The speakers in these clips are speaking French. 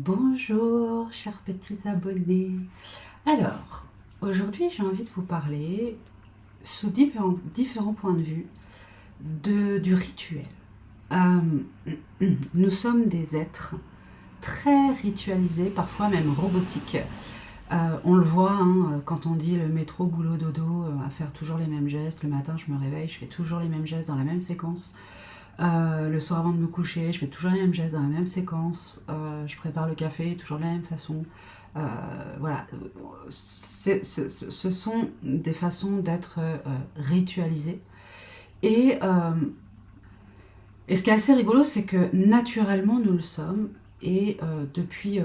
Bonjour, chers petits abonnés. Alors, aujourd'hui, j'ai envie de vous parler sous différents points de vue du rituel. Nous sommes des êtres très ritualisés, parfois même robotiques. On le voit quand on dit le métro, boulot, dodo, à faire toujours les mêmes gestes. Le matin, je me réveille, je fais toujours les mêmes gestes dans la même séquence. Le soir avant de me coucher, je fais toujours les mêmes gestes dans la même séquence. Je prépare le café toujours de la même façon. Voilà, ce sont des façons d'être ritualisées. Et ce qui est assez rigolo, c'est que naturellement nous le sommes. Et depuis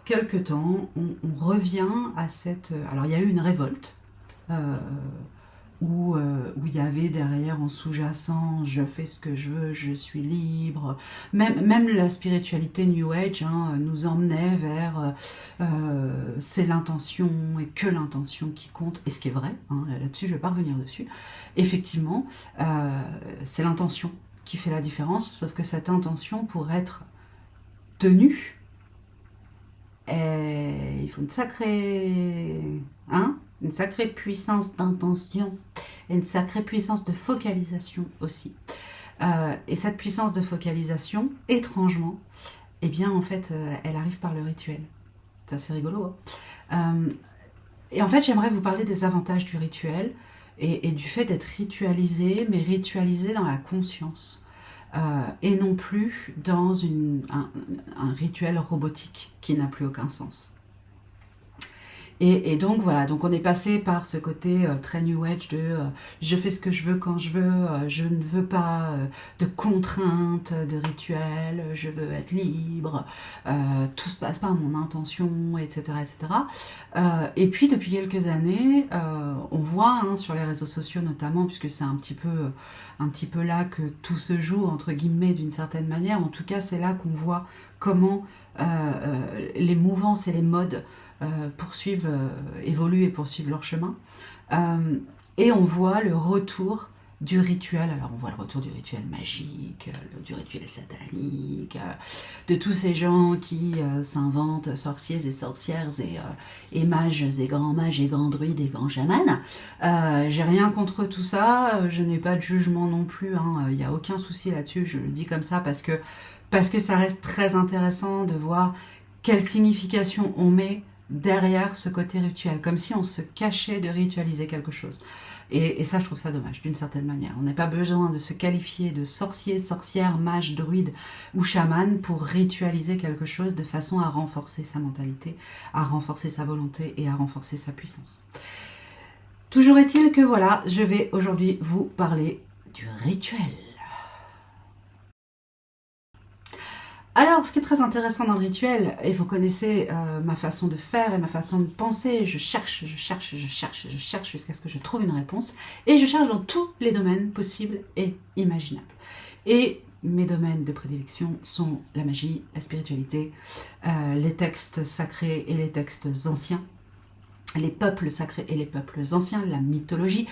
quelque temps, on revient à cette... Alors il y a eu une révolte. Où il y avait derrière en sous-jacent « je fais ce que je veux, je suis libre ». Même la spiritualité New Age nous emmenait vers c'est l'intention et que l'intention qui compte, et ce qui est vrai, là-dessus je ne vais pas revenir dessus. Effectivement, c'est l'intention qui fait la différence, sauf que cette intention, pour être tenue, il faut une sacrée puissance d'intention et une sacrée puissance de focalisation aussi. Et cette puissance de focalisation, étrangement, eh bien en fait, elle arrive par le rituel. C'est assez rigolo. Et en fait, j'aimerais vous parler des avantages du rituel et du fait d'être ritualisé, mais ritualisé dans la conscience. Et non plus dans un rituel robotique qui n'a plus aucun sens. Et donc voilà, donc on est passé par ce côté très New Age de je fais ce que je veux quand je veux, je ne veux pas de contraintes, de rituels, je veux être libre, tout se passe par mon intention, etc. etc. Et puis depuis quelques années, on voit sur les réseaux sociaux notamment, puisque c'est un petit peu là que tout se joue, entre guillemets, d'une certaine manière, en tout cas c'est là qu'on voit comment les mouvances et les modes évoluent et poursuivent leur chemin. Et on voit le retour du rituel. Alors on voit le retour du rituel magique, du rituel satanique, de tous ces gens qui s'inventent sorciers et sorcières et mages et grands druides et grands chamans. J'ai rien contre tout ça, je n'ai pas de jugement non plus, il n'y a aucun souci là-dessus, je le dis comme ça parce que ça reste très intéressant de voir quelle signification on met derrière ce côté rituel, comme si on se cachait de ritualiser quelque chose. Et ça, je trouve ça dommage, d'une certaine manière. On n'a pas besoin de se qualifier de sorcier, sorcière, mage, druide ou chaman pour ritualiser quelque chose de façon à renforcer sa mentalité, à renforcer sa volonté et à renforcer sa puissance. Toujours est-il que voilà, je vais aujourd'hui vous parler du rituel. Alors, ce qui est très intéressant dans le rituel, et vous connaissez ma façon de faire et ma façon de penser, je cherche jusqu'à ce que je trouve une réponse, et je cherche dans tous les domaines possibles et imaginables. Et mes domaines de prédilection sont la magie, la spiritualité, les textes sacrés et les textes anciens, les peuples sacrés et les peuples anciens, la mythologie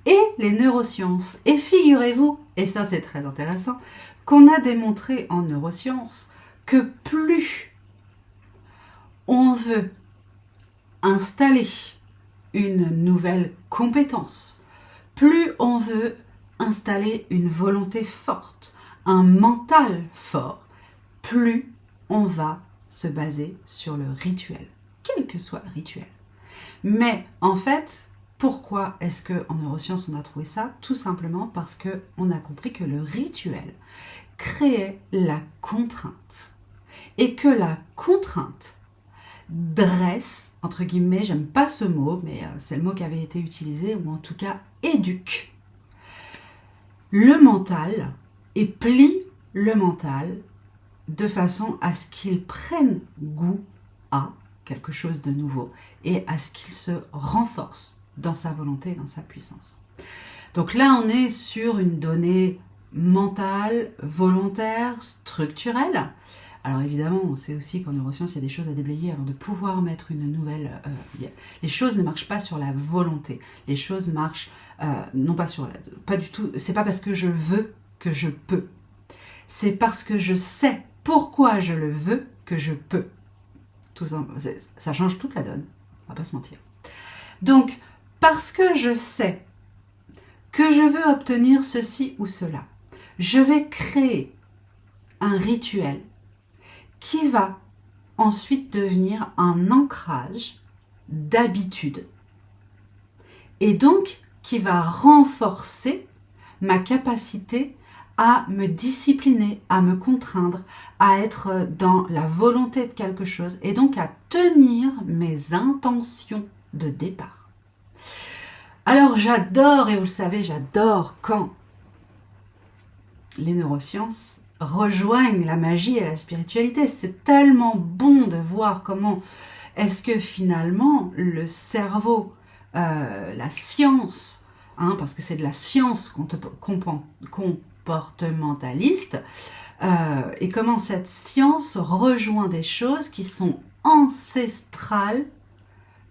et les neurosciences. Et figurez-vous, et ça c'est très intéressant, qu'on a démontré en neurosciences que plus on veut installer une nouvelle compétence, plus on veut installer une volonté forte, un mental fort, plus on va se baser sur le rituel, quel que soit le rituel. Mais en fait, pourquoi est-ce qu'en neurosciences on a trouvé ça? Tout simplement parce qu'on a compris que le rituel créait la contrainte. Et que la contrainte dresse, entre guillemets, j'aime pas ce mot, mais c'est le mot qui avait été utilisé, ou en tout cas éduque le mental et plie le mental de façon à ce qu'il prenne goût à quelque chose de nouveau et à ce qu'il se renforce dans sa volonté et dans sa puissance. Donc là, on est sur une donnée mentale, volontaire, structurelle. Alors évidemment, on sait aussi qu'en neurosciences, il y a des choses à déblayer avant de pouvoir mettre une nouvelle... les choses ne marchent pas sur la volonté. Les choses marchent non pas sur pas du tout. C'est pas parce que je veux que je peux. C'est parce que je sais Pourquoi je le veux que je peux. Tout ça, ça change toute la donne, on va pas se mentir. Donc, parce que je sais que je veux obtenir ceci ou cela, je vais créer un rituel qui va ensuite devenir un ancrage d'habitude et donc qui va renforcer ma capacité à me discipliner, à me contraindre, à être dans la volonté de quelque chose et donc à tenir mes intentions de départ. Alors j'adore, et vous le savez, j'adore quand les neurosciences rejoignent la magie et la spiritualité. C'est tellement bon de voir comment est-ce que finalement le cerveau, la science, parce que c'est de la science comportementaliste, et comment cette science rejoint des choses qui sont ancestrales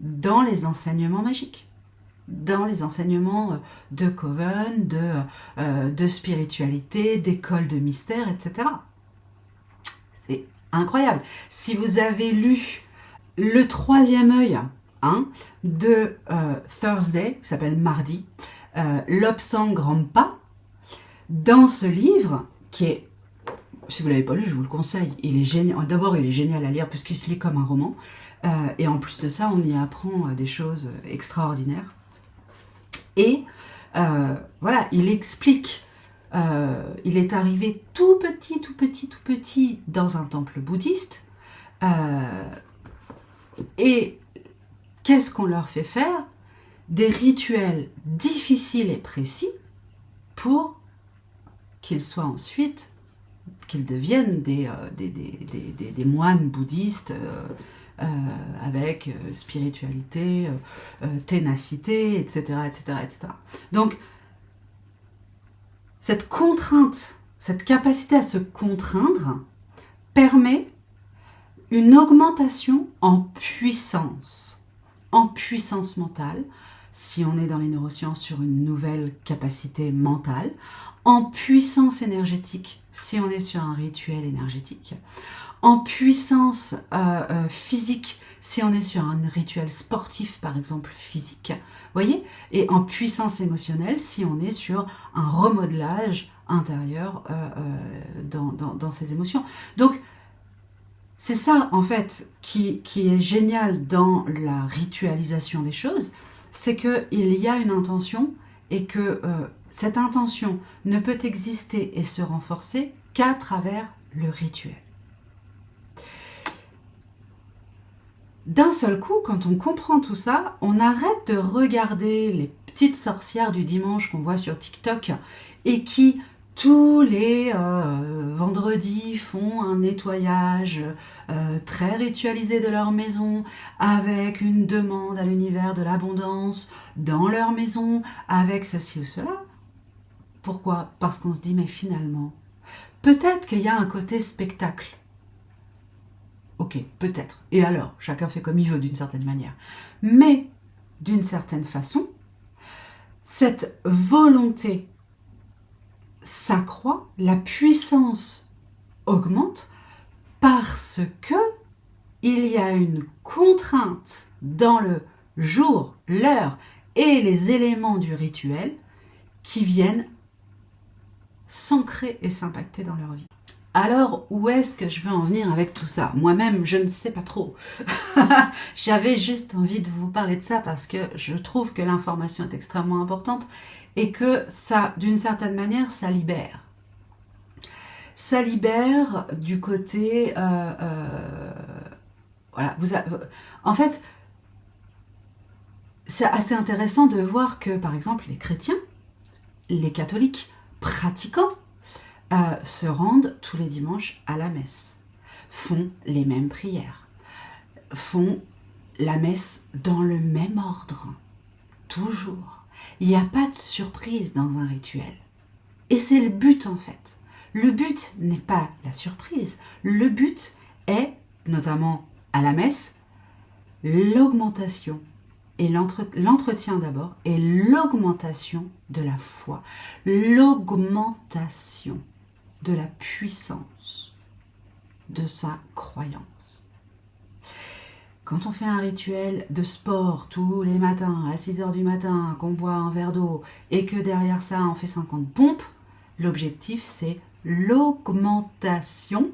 dans les enseignements magiques, dans les enseignements de Coven, de spiritualité, d'école de mystère, etc. C'est incroyable. Si vous avez lu Le troisième œil de Thursday, qui s'appelle Mardi, Lobsang Rampa, dans ce livre, qui est, si vous ne l'avez pas lu, je vous le conseille, il est génial. D'abord, il est génial à lire puisqu'il se lit comme un roman, et en plus de ça, on y apprend des choses extraordinaires. Et voilà, il explique, il est arrivé tout petit dans un temple bouddhiste, et qu'est-ce qu'on leur fait faire? Des rituels difficiles et précis pour qu'ils soient ensuite, qu'ils deviennent des moines bouddhistes avec spiritualité, ténacité, etc., etc., etc. Donc, cette contrainte, cette capacité à se contraindre permet une augmentation en puissance mentale, si on est dans les neurosciences sur une nouvelle capacité mentale, en puissance énergétique, si on est sur un rituel énergétique, en puissance physique, si on est sur un rituel sportif, par exemple, physique, voyez, et en puissance émotionnelle, si on est sur un remodelage intérieur dans ses émotions. Donc, c'est ça, en fait, qui est génial dans la ritualisation des choses, c'est qu'il y a une intention et que cette intention ne peut exister et se renforcer qu'à travers le rituel. D'un seul coup, quand on comprend tout ça, on arrête de regarder les petites sorcières du dimanche qu'on voit sur TikTok et qui, tous les vendredis, font un nettoyage très ritualisé de leur maison, avec une demande à l'univers de l'abondance dans leur maison, avec ceci ou cela. Pourquoi? Parce qu'on se dit, mais finalement, peut-être qu'il y a un côté spectacle. Ok, peut-être. Et alors, chacun fait comme il veut d'une certaine manière. Mais, d'une certaine façon, cette volonté s'accroît, la puissance augmente parce que il y a une contrainte dans le jour, l'heure et les éléments du rituel qui viennent s'ancrer et s'impacter dans leur vie. Alors, où est-ce que je veux en venir avec tout ça? Moi-même, je ne sais pas trop. J'avais juste envie de vous parler de ça parce que je trouve que l'information est extrêmement importante et que ça, d'une certaine manière, ça libère. Ça libère du côté... voilà, en fait, c'est assez intéressant de voir que, par exemple, les chrétiens, les catholiques pratiquants, se rendent tous les dimanches à la messe, font les mêmes prières, font la messe dans le même ordre, toujours. Il n'y a pas de surprise dans un rituel. Et c'est le but en fait. Le but n'est pas la surprise. Le but est, notamment à la messe, l'augmentation et l'entretien d'abord et l'augmentation de la foi, l'augmentation de la puissance de sa croyance. Quand on fait un rituel de sport tous les matins à 6 heures du matin, qu'on boit un verre d'eau et que derrière ça on fait 50 pompes, l'objectif c'est l'augmentation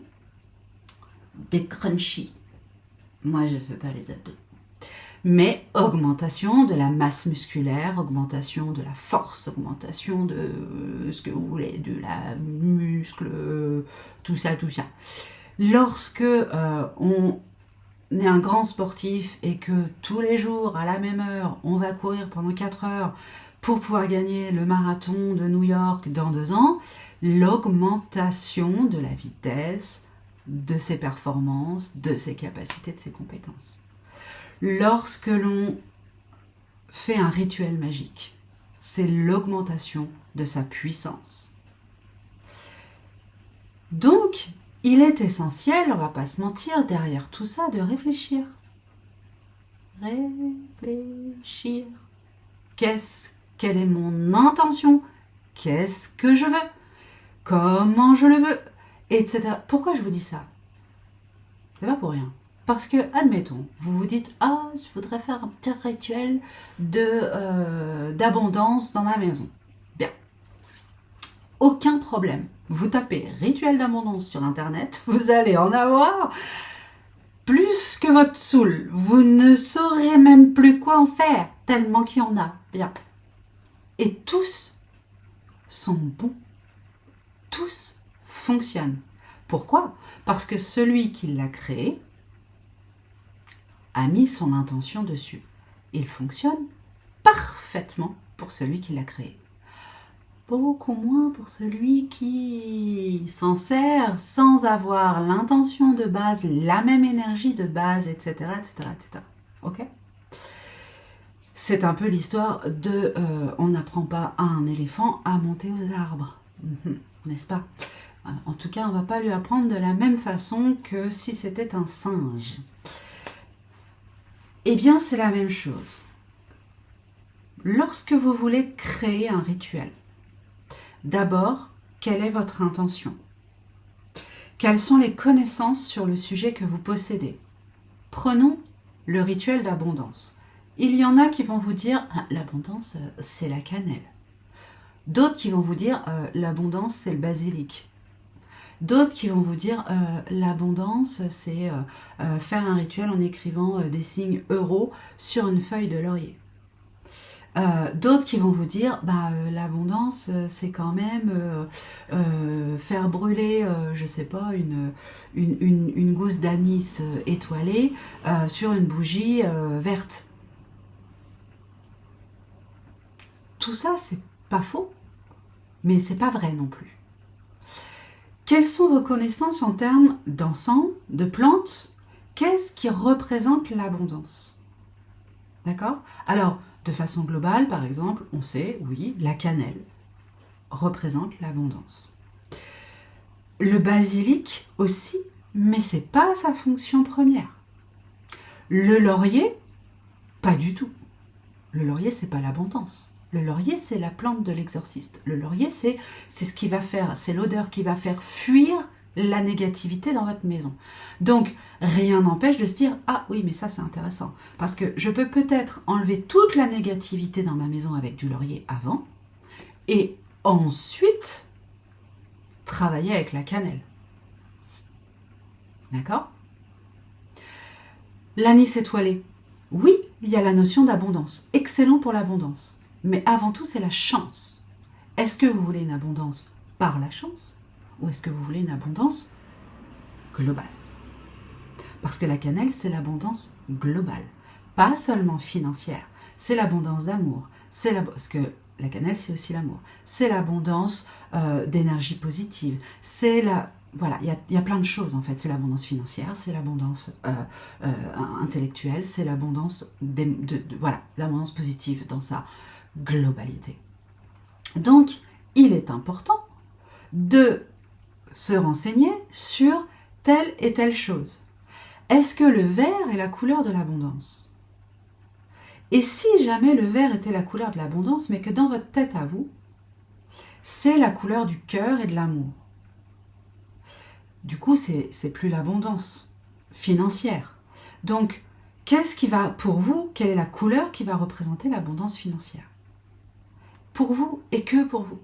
des crunchies. Moi je ne fais pas les abdos. Mais augmentation de la masse musculaire, augmentation de la force, augmentation de ce que vous voulez, de la muscle, tout ça. Lorsque on est un grand sportif et que tous les jours, à la même heure, on va courir pendant 4 heures pour pouvoir gagner le marathon de New York dans 2 ans, l'augmentation de la vitesse, de ses performances, de ses capacités, de ses compétences. Lorsque l'on fait un rituel magique, c'est l'augmentation de sa puissance. Donc, il est essentiel, on va pas se mentir, derrière tout ça, de réfléchir. Réfléchir. Quelle est mon intention? Qu'est-ce que je veux? Comment je le veux? Etc. Pourquoi je vous dis ça? C'est pas pour rien. Parce que, admettons, vous vous dites « Ah, je voudrais faire un petit rituel d'abondance dans ma maison. » Bien. Aucun problème. Vous tapez « rituel d'abondance » sur Internet, vous allez en avoir plus que votre soul. Vous ne saurez même plus quoi en faire, tellement qu'il y en a. Bien. Et tous sont bons. Tous fonctionnent. Pourquoi? Parce que celui qui l'a créé a mis son intention dessus. Il fonctionne parfaitement pour celui qui l'a créé. Beaucoup moins pour celui qui s'en sert sans avoir l'intention de base, la même énergie de base, etc. etc., etc. Ok? C'est un peu l'histoire de on n'apprend pas à un éléphant à monter aux arbres. N'est-ce pas? En tout cas, on ne va pas lui apprendre de la même façon que si c'était un singe. Eh bien, c'est la même chose. Lorsque vous voulez créer un rituel, d'abord, quelle est votre intention? Quelles sont les connaissances sur le sujet que vous possédez? Prenons le rituel d'abondance. Il y en a qui vont vous dire « l'abondance, c'est la cannelle ». D'autres qui vont vous dire « l'abondance, c'est le basilic ». D'autres qui vont vous dire l'abondance, c'est faire un rituel en écrivant des signes euros sur une feuille de laurier. D'autres qui vont vous dire l'abondance, c'est quand même faire brûler, je sais pas, une gousse d'anis étoilée sur une bougie verte. Tout ça, c'est pas faux, mais c'est pas vrai non plus. Quelles sont vos connaissances en termes d'encens, de plantes? Qu'est-ce qui représente l'abondance? D'accord? Alors, de façon globale, par exemple, on sait, oui, la cannelle représente l'abondance. Le basilic aussi, mais c'est pas sa fonction première. Le laurier, pas du tout. Le laurier, c'est pas l'abondance. Le laurier, c'est la plante de l'exorciste. Le laurier, c'est ce qui va faire, c'est l'odeur qui va faire fuir la négativité dans votre maison. Donc, rien n'empêche de se dire « Ah oui, mais ça, c'est intéressant. Parce que je peux peut-être enlever toute la négativité dans ma maison avec du laurier avant et ensuite travailler avec la cannelle. » D'accord? L'anis étoilé. Oui, il y a la notion d'abondance. Excellent pour l'abondance. Mais avant tout, c'est la chance. Est-ce que vous voulez une abondance par la chance ou est-ce que vous voulez une abondance globale? Parce que la cannelle, c'est l'abondance globale. Pas seulement financière. C'est l'abondance d'amour. Parce que la cannelle, c'est aussi l'amour. C'est l'abondance d'énergie positive. C'est la... Voilà, il y a plein de choses en fait. C'est l'abondance financière, c'est l'abondance intellectuelle, c'est l'abondance voilà, l'abondance positive dans sa globalité. Donc, il est important de se renseigner sur telle et telle chose. Est-ce que le vert est la couleur de l'abondance? Et si jamais le vert était la couleur de l'abondance, mais que dans votre tête à vous, c'est la couleur du cœur et de l'amour? du coup, c'est plus l'abondance financière. Donc, qu'est-ce qui va, pour vous, quelle est la couleur qui va représenter l'abondance financière? Pour vous et que pour vous.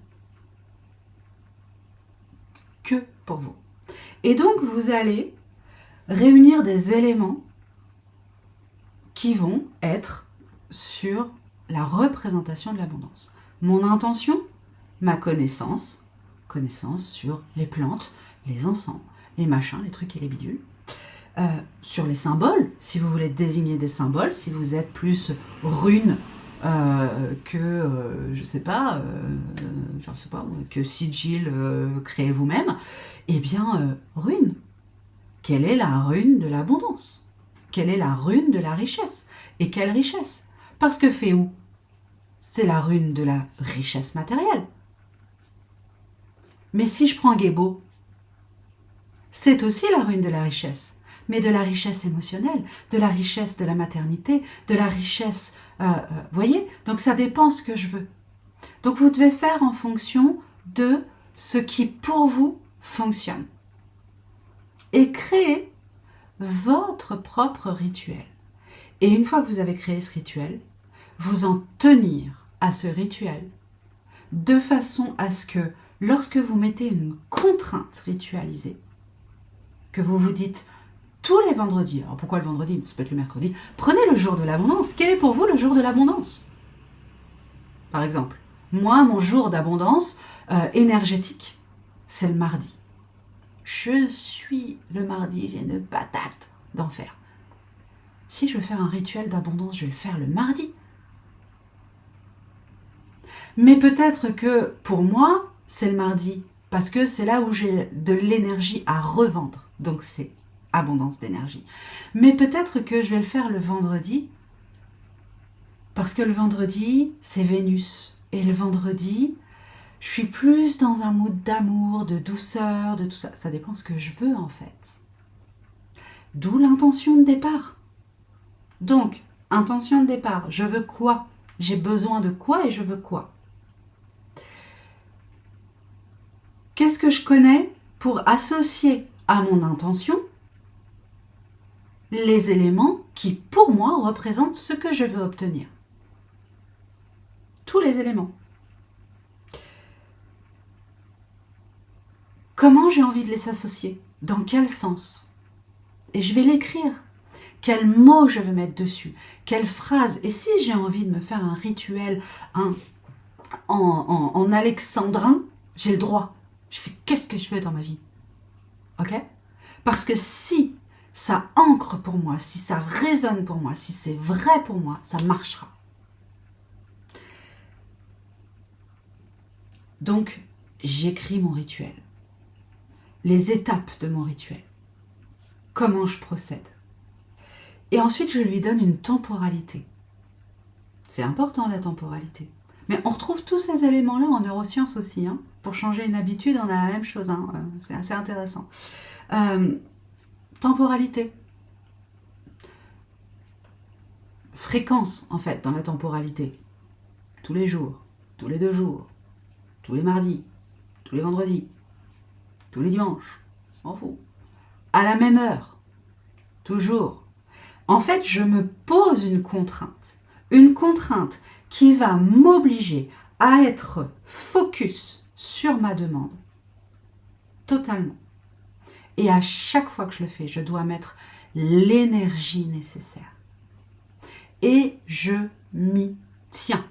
Que pour vous. Et donc, vous allez réunir des éléments qui vont être sur la représentation de l'abondance. Mon intention, ma connaissance sur les plantes, les encens, les machins, les trucs et les bidules. Sur les symboles, si vous voulez désigner des symboles, si vous êtes plus rune que, je sais pas, que sigil créé vous-même, eh bien, rune. Quelle est la rune de l'abondance? Quelle est la rune de la richesse? Et quelle richesse? Parce que Féou, c'est la rune de la richesse matérielle. Mais si je prends Gébo, c'est aussi la rune de la richesse, mais de la richesse émotionnelle, de la richesse de la maternité, de la richesse... voyez? Donc ça dépend ce que je veux. Donc vous devez faire en fonction de ce qui pour vous fonctionne. Et créer votre propre rituel. Et une fois que vous avez créé ce rituel, vous en tenir à ce rituel de façon à ce que lorsque vous mettez une contrainte ritualisée, que vous vous dites tous les vendredis, alors pourquoi le vendredi? Ça peut être le mercredi. Prenez le jour de l'abondance. Quel est pour vous le jour de l'abondance? Par exemple, moi, mon jour d'abondance énergétique, c'est le mardi. Je suis le mardi, j'ai une patate d'enfer. Si je veux faire un rituel d'abondance, je vais le faire le mardi. Mais peut-être que pour moi, c'est le mardi, parce que c'est là où j'ai de l'énergie à revendre. Donc c'est abondance d'énergie. Mais peut-être que je vais le faire le vendredi, parce que le vendredi, c'est Vénus. Et le vendredi, je suis plus dans un mood d'amour, de douceur, de tout ça. Ça dépend ce que je veux en fait. D'où l'intention de départ. Donc, intention de départ, je veux quoi? J'ai besoin de quoi et je veux quoi? Qu'est-ce que je connais pour associer à mon intention les éléments qui, pour moi, représentent ce que je veux obtenir? Tous les éléments. Comment j'ai envie de les associer? Dans quel sens? Et je vais l'écrire. Quels mots je veux mettre dessus? Quelles phrases? Et si j'ai envie de me faire un rituel en alexandrin, j'ai le droit. Je fais qu'est-ce que je veux dans ma vie. Ok? Parce que si ça ancre pour moi, si ça résonne pour moi, si c'est vrai pour moi, ça marchera. Donc, j'écris mon rituel. Les étapes de mon rituel. Comment je procède. Et ensuite, je lui donne une temporalité. C'est important, la temporalité. Mais on retrouve tous ces éléments-là en neurosciences aussi. Hein. Pour changer une habitude, on a la même chose. Hein. C'est assez intéressant. Temporalité. Fréquence, en fait, dans la temporalité. Tous les jours, tous les 2 jours, tous les mardis, tous les vendredis, tous les dimanches, m'en fous. À la même heure, toujours. En fait, je me pose une contrainte qui va m'obliger à être focus sur ma demande, totalement. Et à chaque fois que je le fais, je dois mettre l'énergie nécessaire. Et je m'y tiens.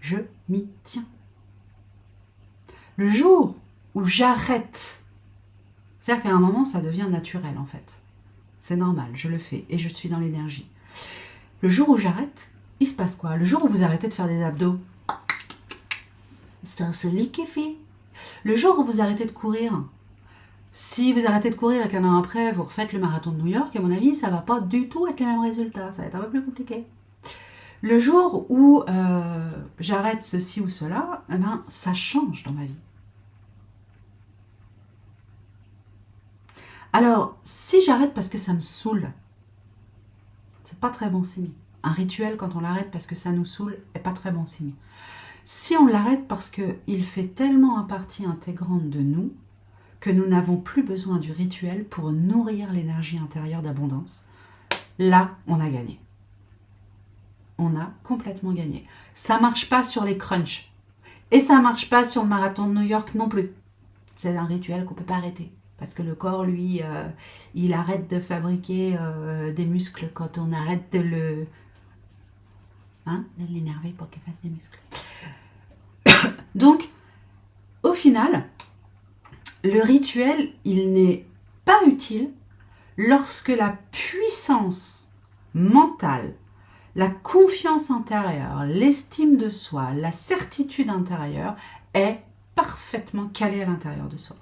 Je m'y tiens. Le jour où j'arrête, c'est-à-dire qu'à un moment, ça devient naturel en fait. C'est normal, je le fais et je suis dans l'énergie. Le jour où j'arrête, il se passe quoi? Le jour où vous arrêtez de faire des abdos, ça se liquéfie. Le jour où vous arrêtez de courir, si vous arrêtez de courir et qu'un an après, vous refaites le marathon de New York, à mon avis, ça va pas du tout être les mêmes résultats. Ça va être un peu plus compliqué. Le jour où j'arrête ceci ou cela, eh ben, ça change dans ma vie. Alors, si j'arrête parce que ça me saoule, c'est pas très bon signe. Un rituel, quand on l'arrête parce que ça nous saoule, est pas très bon signe. Si on l'arrête parce qu'il fait tellement une partie intégrante de nous que nous n'avons plus besoin du rituel pour nourrir l'énergie intérieure d'abondance, là, on a gagné. On a complètement gagné. Ça marche pas sur les crunchs. Et ça marche pas sur le marathon de New York non plus. C'est un rituel qu'on peut pas arrêter. Parce que le corps, lui, il arrête de fabriquer des muscles quand on arrête de de l'énerver pour qu'il fasse des muscles. Donc, au final, le rituel, il n'est pas utile lorsque la puissance mentale, la confiance intérieure, l'estime de soi, la certitude intérieure est parfaitement calée à l'intérieur de soi.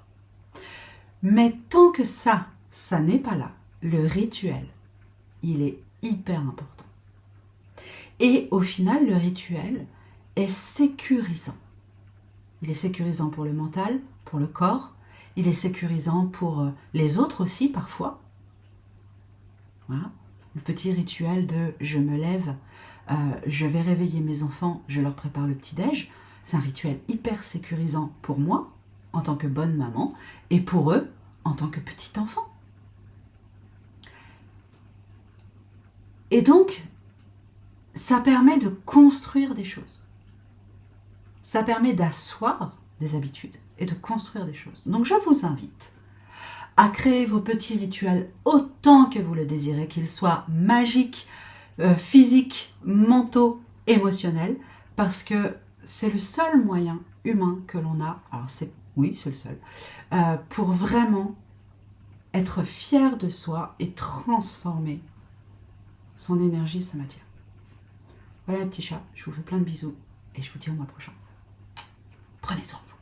Mais tant que ça n'est pas là, le rituel, il est hyper important. Et au final, le rituel est sécurisant. Il est sécurisant pour le mental, pour le corps. Il est sécurisant pour les autres aussi, parfois. Voilà. Le petit rituel de « je me lève, je vais réveiller mes enfants, je leur prépare le petit-déj », c'est un rituel hyper sécurisant pour moi, en tant que bonne maman, et pour eux, en tant que petit enfant. Et donc, ça permet de construire des choses. Ça permet d'asseoir des habitudes et de construire des choses. Donc je vous invite à créer vos petits rituels autant que vous le désirez, qu'ils soient magiques, physiques, mentaux, émotionnels, parce que c'est le seul moyen humain que l'on a, alors c'est le seul, pour vraiment être fier de soi et transformer son énergie, sa matière. Voilà, petit chat, je vous fais plein de bisous et je vous dis au mois prochain. Prenez soin de vous.